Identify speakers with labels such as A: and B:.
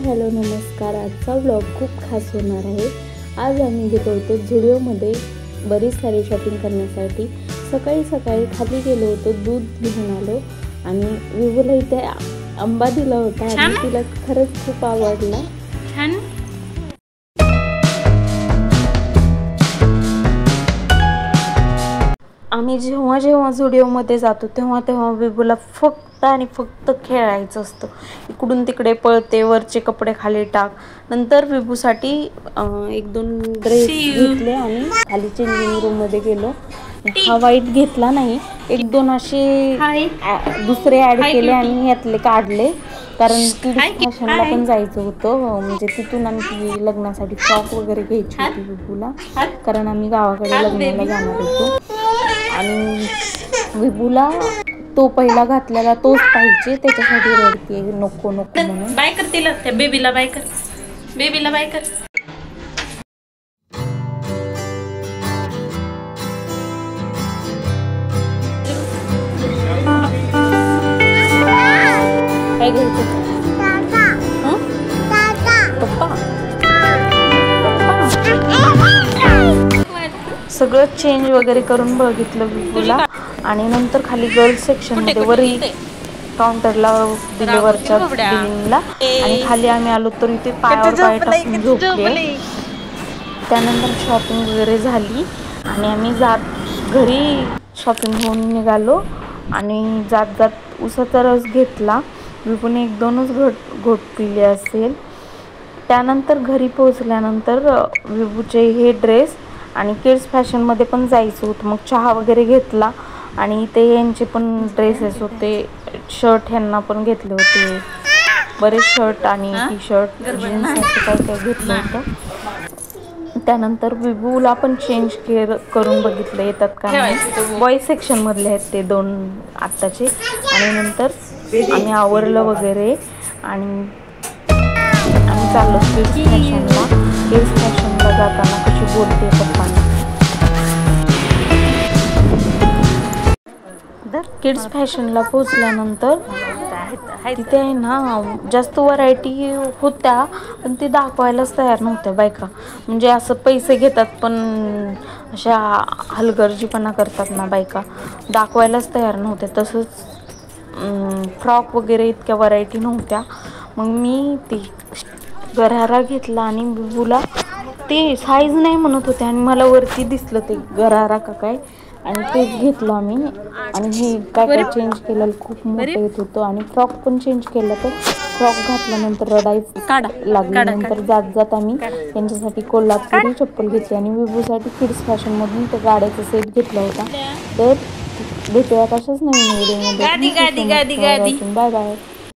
A: Hello नमस्कार। आजचा blog खूप खास होणार आहे। आज आम्ही गेलो होतो झुडिओमध्ये बरीच सारी शॉपिंग करण्यासाठी। सकाळी खाली गेलो होतो, दूध घेऊन आलो आणि विभूला इथे आंबा दिला होता आणि तिला खरंच खूप आवडला। छान। आम्ही जेव्हा झुडिओमध्ये जातो तेव्हा विभूला फक्त आणि फक्त खेळायचं असतं। इकडून तिकडे पळते, वरचे कपडे खाली टाक। नंतर विभूसाठी एक दोन ड्रेस घेतले आणि खाली चेंजिंग रूम मध्ये गेलो। हा वाईट घेतला नाही, एक दोन असे दुसरे ऍड केले आणि यातले काढले, कारण किड्स फॅशनला पण जायचं होतं। म्हणजे तिथून आणखी लग्नासाठी फ्रॉक वगैरे घ्यायची होती विभूला, कारण आम्ही गावाकडे लग्नाला जाणार होतो। आणि विभूला तो पहिला घातलेला तोच पाहिजे, त्याच्यासाठी रडते नको नको म्हणून।
B: बाय कर तिला, त्या बेबीला बाय कर, बेबीला बाय कर।
A: काय घ्यायचं? पप्पा सगळं चेंज वगैरे करून बघितलं विभूला आणि नंतर खाली गर्ल्स सेक्शन मध्ये वरही काउंटरला डिलिव्हरच्या बिलिंगला, आणि खाली आम्ही आलो तर इथे पायावर पाय टाकून झोपले। त्यानंतर शॉपिंग वगैरे झाली आणि आम्ही घरी शॉपिंग होऊन निघालो आणि जात उसाचा रस घेतला। विभूने एक दोनच घोट पिले असेल। त्यानंतर घरी पोहोचल्यानंतर विभूचे हे ड्रेस आणि किड्स फॅशन मध्ये पण जायचं होतं, मग चहा वगैरे घेतला आणि ते यांचे पण ड्रेसेस होते, शर्ट ह्यांना पण घेतले होते, बरेच शर्ट आणि टी शर्ट जीन्स असं काय घेतलं होतं। त्यानंतर विभूला पण चेंज करून बघितलं येतात का नाही। बॉईज सेक्शन मधले आहेत ते दोन आत्ताचे। आणि नंतर आम्ही आवरलं वगैरे आणि आम्ही चाललो किड्स फॅशनला। किड्स फॅशनला जाताना कशी बोलते पप्पांना। किड्स फॅशनला पोहोचल्यानंतर तिथे आहे ना जास्त व्हरायटी होत्या, पण ते दाखवायलाच तयार नव्हत्या बायका। म्हणजे असं पैसे घेतात पण अशा हलगर्जीपणा करतात ना बायका, दाखवायलाच तयार नव्हत्या। तसंच फ्रॉक वगैरे इतक्या व्हरायटी नव्हत्या। मग मी ती गरारा घेतला आणि विभूला ते साईज नाही म्हणत होते आणि मला वरती दिसलं ते गरारा का काय, आणि तेच घेतलं आम्ही। आणि हे काय चेंज केलेलं खूप मोठं येत होतं आणि फ्रॉक पण चेंज केलं, तर फ्रॉक घातल्यानंतर रडायच लागली। नंतर जात आम्ही त्यांच्यासाठी कोल्हापुरी चप्पल घेतली आणि विभूसाठी किड्स फॅशन मधून त्या गाड्याचा सेट घेतला होता। तर भेटूयात अशाच नवीन व्हिडिओमध्ये। Bye bye.